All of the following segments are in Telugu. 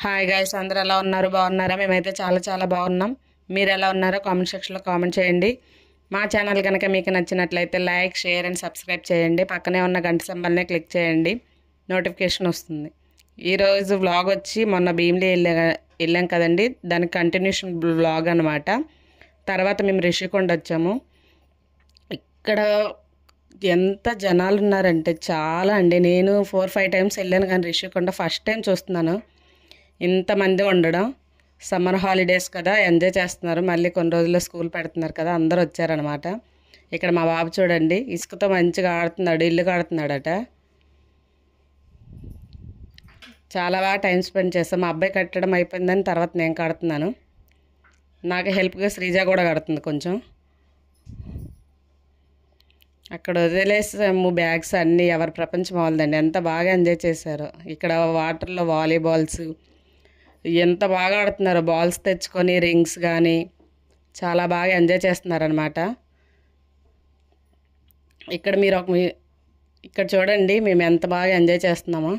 హాయ్ గైస్, అందరూ ఎలా ఉన్నారు? బాగున్నారా? మేమైతే చాలా చాలా బాగున్నాం. మీరు ఎలా ఉన్నారో కామెంట్ సెక్షన్లో కామెంట్ చేయండి. మా ఛానల్ కనుక మీకు నచ్చినట్లయితే లైక్, షేర్ అండ్ సబ్స్క్రైబ్ చేయండి. పక్కనే ఉన్న గంట సింబల్ని క్లిక్ చేయండి, నోటిఫికేషన్ వస్తుంది. ఈరోజు వ్లాగ్ వచ్చి మొన్న భీమిలి వెళ్ళాం కదండి, దానికి కంటిన్యూషన్ వ్లాగ్ అనమాట. తర్వాత మేము రిషికొండ వచ్చాము. ఇక్కడ ఎంత జనాలు ఉన్నారంటే చాలా అండి. నేను 4-5 టైమ్స్ వెళ్ళాను, కానీ రిషికొండ ఫస్ట్ టైం చూస్తున్నాను ఇంతమంది ఉండడం. సమ్మర్ హాలిడేస్ కదా, ఎంజాయ్ చేస్తున్నారు. మళ్ళీ కొన్ని రోజుల్లో స్కూల్ పెడుతున్నారు కదా, అందరూ వచ్చారనమాట. ఇక్కడ మా బాబు చూడండి, ఇసుకతో మంచిగా ఆడుతున్నాడు, ఇల్లు కడుతున్నాడట. చాలా బాగా టైం స్పెండ్ చేస్తాం. మా అబ్బాయి కట్టడం అయిపోయిందని తర్వాత నేను కడుతున్నాను. నాకు హెల్ప్గా శ్రీజ కూడా కడుతుంది కొంచెం. అక్కడ వదిలేసాము బ్యాగ్స్ అన్నీ, ఎవరి ప్రపంచం వాళ్ళదండి. ఎంత బాగా ఎంజాయ్ చేశారు. ఇక్కడ వాటర్లో వాలీబాల్స్ ఎంత బాగా ఆడుతున్నారు. బాల్స్ తెచ్చుకొని రింగ్స్ కానీ చాలా బాగా ఎంజాయ్ చేస్తున్నారనమాట. ఇక్కడ చూడండి మేము ఎంత బాగా ఎంజాయ్ చేస్తున్నామో.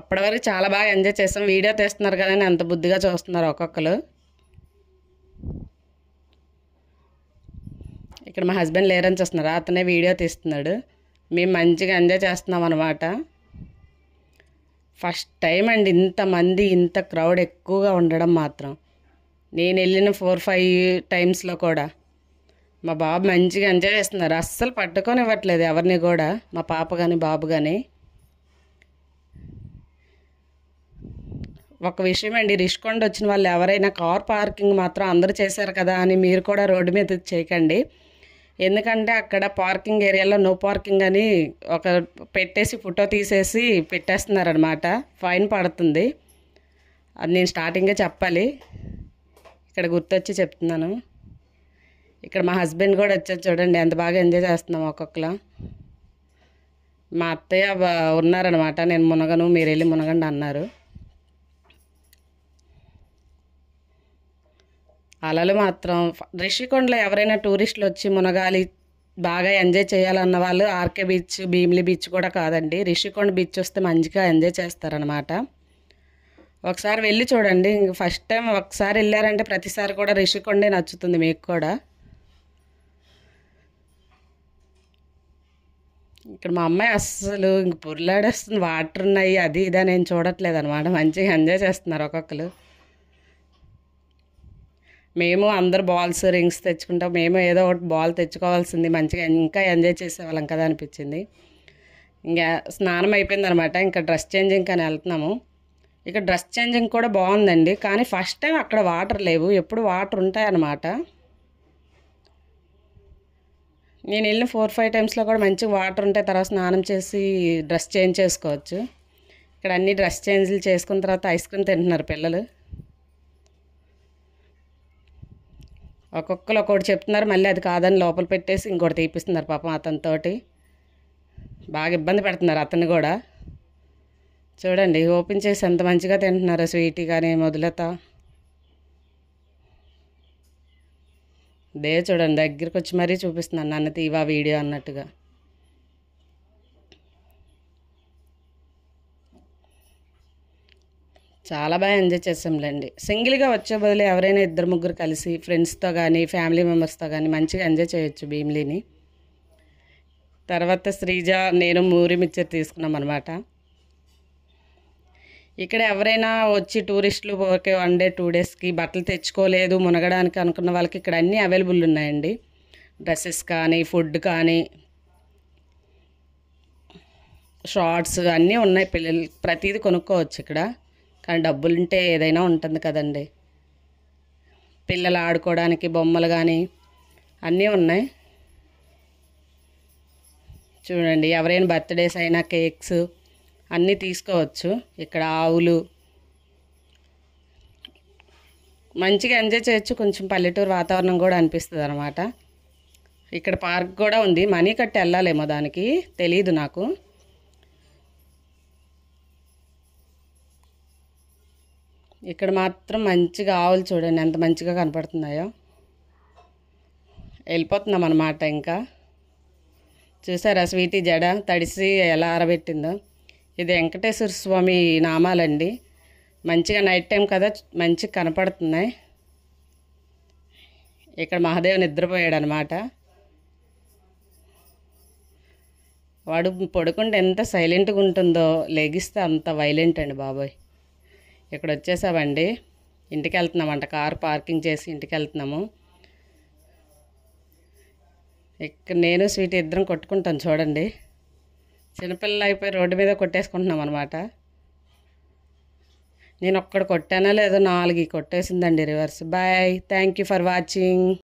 అప్పటి వరకు చాలా బాగా ఎంజాయ్ చేస్తాం. వీడియో తీస్తున్నారు కదా అని ఎంత బుద్ధిగా చూస్తున్నారు ఒక్కొక్కరు. ఇక్కడ మా హస్బెండ్ లేరని చూస్తున్నారు, అతనే వీడియో తీస్తున్నాడు. మేము మంచిగా ఎంజాయ్ చేస్తున్నాం అనమాట. ఫస్ట్ టైం అండి ఇంతమంది, ఇంత క్రౌడ్ ఎక్కువగా ఉండడం మాత్రం. నేను వెళ్ళిన 4-5 టైమ్స్లో కూడా మా బాబు మంచిగా ఎంజాయ్ చేస్తున్నారు. అస్సలు పట్టుకొని ఇవ్వట్లేదు ఎవరిని కూడా, మా పాప కానీ బాబు కానీ. ఒక విషయం అండి, రిషికొండ వచ్చిన వాళ్ళు ఎవరైనా కార్ పార్కింగ్ మాత్రం అందరూ చేశారు కదా అని మీరు కూడా రోడ్డు మీద చేయకండి. ఎందుకంటే అక్కడ పార్కింగ్ ఏరియాలో నో పార్కింగ్ అని ఒక పెట్టేసి ఫోటో తీసేసి పెట్టేస్తున్నారనమాట. ఫైన్ పడుతుంది. అది నేను స్టార్టింగే చెప్పాలి, ఇక్కడ గుర్తొచ్చి చెప్తున్నాను. ఇక్కడ మా హస్బెండ్ కూడా వచ్చారు చూడండి, ఎంత బాగా ఎంజాయ్ చేస్తున్నాం ఒక్కొక్కలా. మా అత్తయ్య ఉన్నారనమాట, నేను మునగను మీరు వెళ్ళి మునగండి అన్నారు. అలలు మాత్రం రిషికొండలో ఎవరైనా టూరిస్టులు వచ్చి మునగాలి, బాగా ఎంజాయ్ చేయాలన్న వాళ్ళు ఆర్కే బీచ్, భీమిలి బీచ్ కూడా కాదండి, రిషికొండ బీచ్ వస్తే మంచిగా ఎంజాయ్ చేస్తారనమాట. ఒకసారి వెళ్ళి చూడండి. ఇంక ఫస్ట్ టైం ఒకసారి వెళ్ళారంటే ప్రతిసారి కూడా రిషికొండే నచ్చుతుంది మీకు కూడా. ఇక్కడ మా అమ్మాయి అస్సలు ఇంక పొర్లాడేస్తుంది, వాటర్ ఉన్నాయి అది ఇదా నేను చూడట్లేదు అనమాట. మంచిగా ఎంజాయ్ చేస్తున్నారు ఒక్కొక్కరు. మేము అందరు బాల్స్, రింగ్స్ తెచ్చుకుంటాం. మేము ఏదో ఒకటి బాల్ తెచ్చుకోవాల్సింది, మంచిగా ఇంకా ఎంజాయ్ చేసేవాళ్ళం కదా అనిపించింది. ఇంకా స్నానం అయిపోయింది అనమాట, ఇంకా డ్రెస్ చేంజింగ్ అని వెళ్తున్నాము. ఇక్కడ డ్రెస్ చేంజింగ్ కూడా బాగుందండి, కానీ ఫస్ట్ టైం అక్కడ వాటర్ లేవు, ఎప్పుడు వాటర్ ఉంటాయన్నమాట. నేను వెళ్ళిన 4-5 టైమ్స్లో కూడా మంచిగా వాటర్ ఉంటాయి. తర్వాత స్నానం చేసి డ్రెస్ చేంజ్ చేసుకోవచ్చు. ఇక్కడ అన్ని డ్రెస్ చేంజ్లు చేసుకున్న తర్వాత ఐస్ క్రీమ్ తింటున్నారు పిల్లలు. ఒక్కొక్కరు ఒక్కొక్కటి చెప్తున్నారు, మళ్ళీ అది కాదని లోపల పెట్టేసి ఇంకోటి తీపిస్తున్నారు పాపం అతనితోటి. బాగా ఇబ్బంది పెడుతున్నారు అతన్ని కూడా. చూడండి ఓపెన్ చేసి ఎంత మంచిగా తింటున్నారు స్వీటీ కానీ మొదలత. చూడండి దగ్గరికి వచ్చి మరీ చూపిస్తున్నాను, నన్ను తీవా వీడియో అన్నట్టుగా. చాలా బాగా ఎంజాయ్ చేసాంలేండి. సింగిల్గా వచ్చే బదులు ఎవరైనా 2-3 కలిసి ఫ్రెండ్స్తో కానీ ఫ్యామిలీ మెంబర్స్తో కానీ మంచిగా ఎంజాయ్ చేయొచ్చు భీమిలిని. తర్వాత శ్రీజ, నేను మూరి మిక్చర్ తీసుకున్నాం అనమాట. ఇక్కడ ఎవరైనా వచ్చి టూరిస్టులు ఓకే 1 డే 2 డేస్కి బట్టలు తెచ్చుకోలేదు మునగడానికి అనుకున్న వాళ్ళకి ఇక్కడ అన్నీ అవైలబుల్ ఉన్నాయండి. డ్రెస్సెస్ కానీ, ఫుడ్ కానీ, షార్ట్స్ అన్నీ ఉన్నాయి. పిల్లలు ప్రతిదీ కొనుక్కోవచ్చు ఇక్కడ, కానీ డబ్బులు ఉంటే ఏదైనా ఉంటుంది కదండి. పిల్లలు ఆడుకోవడానికి బొమ్మలు కానీ అన్నీ ఉన్నాయి. చూడండి ఎవరైనా బర్త్డేస్ అయినా కేక్స్ అన్నీ తీసుకోవచ్చు. ఇక్కడ ఆవులు మంచిగా ఎంజాయ్ చేయొచ్చు. కొంచెం పల్లెటూరు వాతావరణం కూడా అనిపిస్తుంది అనమాట. ఇక్కడ పార్క్ కూడా ఉంది, మనీ కట్టి వెళ్ళాలేమో దానికి, తెలీదు నాకు. ఇక్కడ మాత్రం మంచిగా ఆవులు చూడండి ఎంత మంచిగా కనపడుతున్నాయో. వెళ్ళిపోతున్నాం అన్నమాట. ఇంకా చూసారా స్వీటీ జడ తడిసి ఎలా ఆరబెట్టిందో. ఇది వెంకటేశ్వర స్వామి నామాలండి. మంచిగా నైట్ టైం కదా మంచిగా కనపడుతున్నాయి. ఇక్కడ మహాదేవ్ నిద్రపోయాడు అనమాట. వాడు పడుకుంటే ఎంత సైలెంట్గా ఉంటుందో, లెగిస్తే అంత వైలెంట్ అండి బాబోయ్. ఇక్కడ వచ్చేసామండి, ఇంటికి వెళ్తున్నామంట. కారు పార్కింగ్ చేసి ఇంటికి వెళ్తున్నాము. ఇక్కడ నేను స్వీట్ ఇద్దరం కొట్టుకుంటాం చూడండి. చిన్నపిల్లలు అయిపోయి రోడ్డు మీద కొట్టేసుకుంటున్నాం అనమాట. నేను ఒక్కడ కొట్టానో లేదో 4 కొట్టేసిందండి reverse. Bye, thank you for watching.